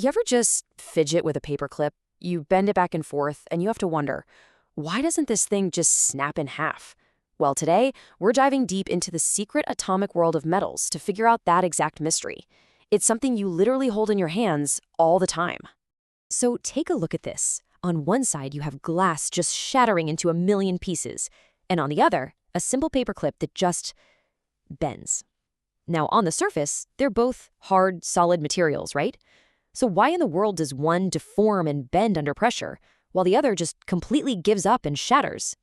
You ever just fidget with a paperclip? You bend it back and forth, and you have to wonder, why doesn't this thing just snap in half? Well, today, we're diving deep into the secret atomic world of metals to figure out that exact mystery. It's something you literally hold in your hands all the time. So take a look at this. On one side, you have glass just shattering into a million pieces, and on the other, a simple paperclip that just bends. Now, on the surface, they're both hard, solid materials, right? So why in the world does one deform and bend under pressure, while the other just completely gives up and shatters?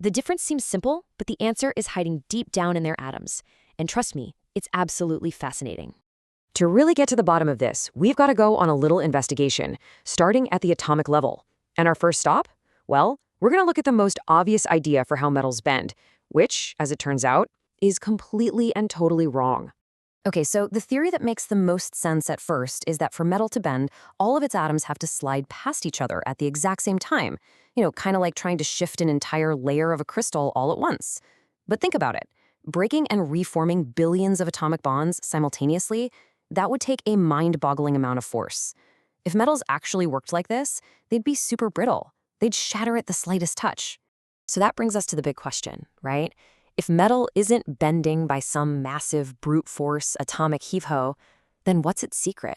The difference seems simple, but the answer is hiding deep down in their atoms. And trust me, it's absolutely fascinating. To really get to the bottom of this, we've got to go on a little investigation, starting at the atomic level. And our first stop? Well, we're going to look at the most obvious idea for how metals bend, which, as it turns out, is completely and totally wrong. Okay, so the theory that makes the most sense at first is that for metal to bend, all of its atoms have to slide past each other at the exact same time. Kind of like trying to shift an entire layer of a crystal all at once. But think about it. Breaking and reforming billions of atomic bonds simultaneously, that would take a mind-boggling amount of force. If metals actually worked like this, they'd be super brittle. They'd shatter at the slightest touch. So that brings us to the big question, right? If metal isn't bending by some massive brute force atomic heave-ho, then what's its secret?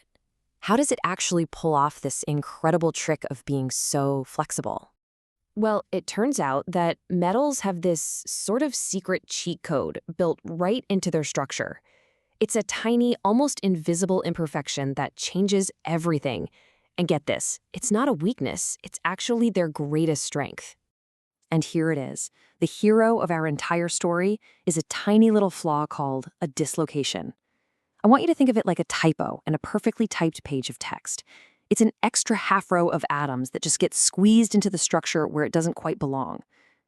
How does it actually pull off this incredible trick of being so flexible? Well, it turns out that metals have this sort of secret cheat code built right into their structure. It's a tiny, almost invisible imperfection that changes everything. And get this, it's not a weakness, it's actually their greatest strength. And here it is. The hero of our entire story is a tiny little flaw called a dislocation. I want you to think of it like a typo in a perfectly typed page of text. It's an extra half row of atoms that just get squeezed into the structure where it doesn't quite belong.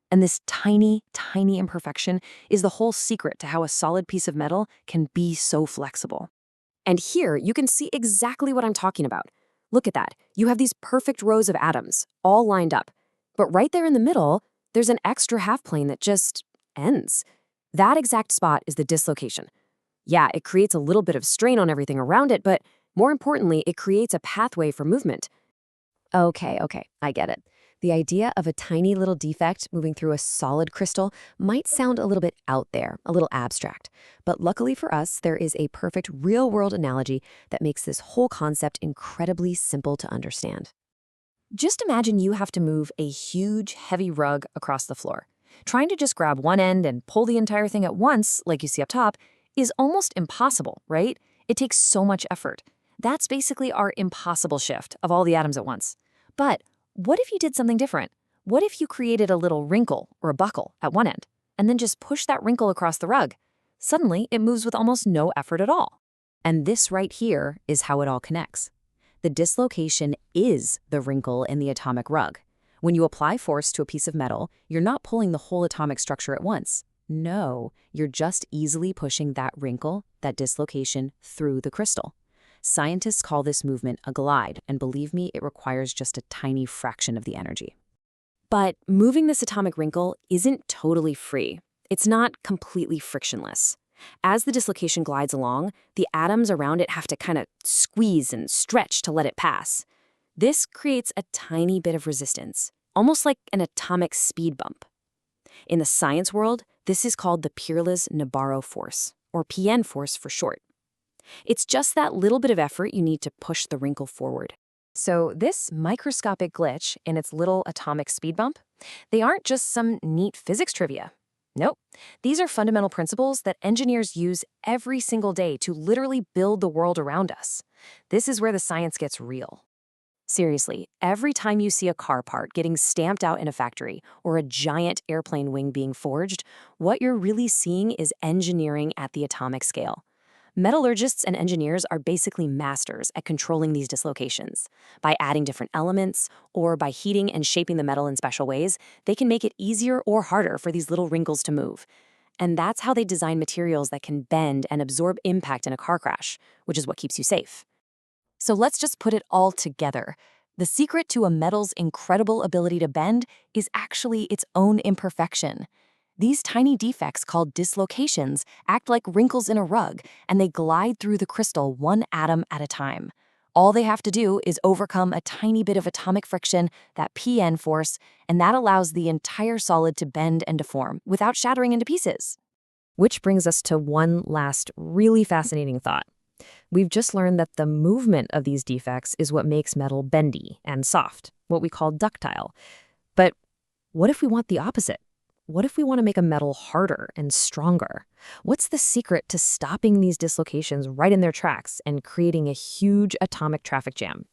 And this tiny, tiny imperfection is the whole secret to how a solid piece of metal can be so flexible. And here you can see exactly what I'm talking about. Look at that. You have these perfect rows of atoms, all lined up. But right there in the middle, there's an extra half plane that just ends. That exact spot is the dislocation. Yeah, it creates a little bit of strain on everything around it, but more importantly, it creates a pathway for movement. Okay, I get it. The idea of a tiny little defect moving through a solid crystal might sound a little bit out there, a little abstract. But luckily for us, there is a perfect real-world analogy that makes this whole concept incredibly simple to understand. Just imagine you have to move a huge, heavy rug across the floor. Trying to just grab one end and pull the entire thing at once, like you see up top, is almost impossible, right? It takes so much effort. That's basically our impossible shift of all the atoms at once. But what if you did something different? What if you created a little wrinkle or a buckle at one end, and then just push that wrinkle across the rug? Suddenly, it moves with almost no effort at all. And this right here is how it all connects. The dislocation is the wrinkle in the atomic rug. When you apply force to a piece of metal, you're not pulling the whole atomic structure at once. No, you're just easily pushing that wrinkle, that dislocation, through the crystal. Scientists call this movement a glide, and believe me, it requires just a tiny fraction of the energy. But moving this atomic wrinkle isn't totally free. It's not completely frictionless. As the dislocation glides along, the atoms around it have to kind of squeeze and stretch to let it pass. This creates a tiny bit of resistance, almost like an atomic speed bump. In the science world, this is called the Peerless-Nabarro force, or PN force for short. It's just that little bit of effort you need to push the wrinkle forward. So this microscopic glitch in its little atomic speed bump, they aren't just some neat physics trivia. Nope. These are fundamental principles that engineers use every single day to literally build the world around us. This is where the science gets real. Seriously, every time you see a car part getting stamped out in a factory or a giant airplane wing being forged, what you're really seeing is engineering at the atomic scale. Metallurgists and engineers are basically masters at controlling these dislocations. By adding different elements, or by heating and shaping the metal in special ways, they can make it easier or harder for these little wrinkles to move. And that's how they design materials that can bend and absorb impact in a car crash, which is what keeps you safe. So let's just put it all together. The secret to a metal's incredible ability to bend is actually its own imperfection. These tiny defects called dislocations act like wrinkles in a rug, and they glide through the crystal one atom at a time. All they have to do is overcome a tiny bit of atomic friction, that PN force, and that allows the entire solid to bend and deform without shattering into pieces. Which brings us to one last really fascinating thought. We've just learned that the movement of these defects is what makes metal bendy and soft, what we call ductile. But what if we want the opposite? What if we want to make a metal harder and stronger? What's the secret to stopping these dislocations right in their tracks and creating a huge atomic traffic jam?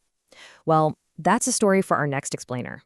Well, that's a story for our next explainer.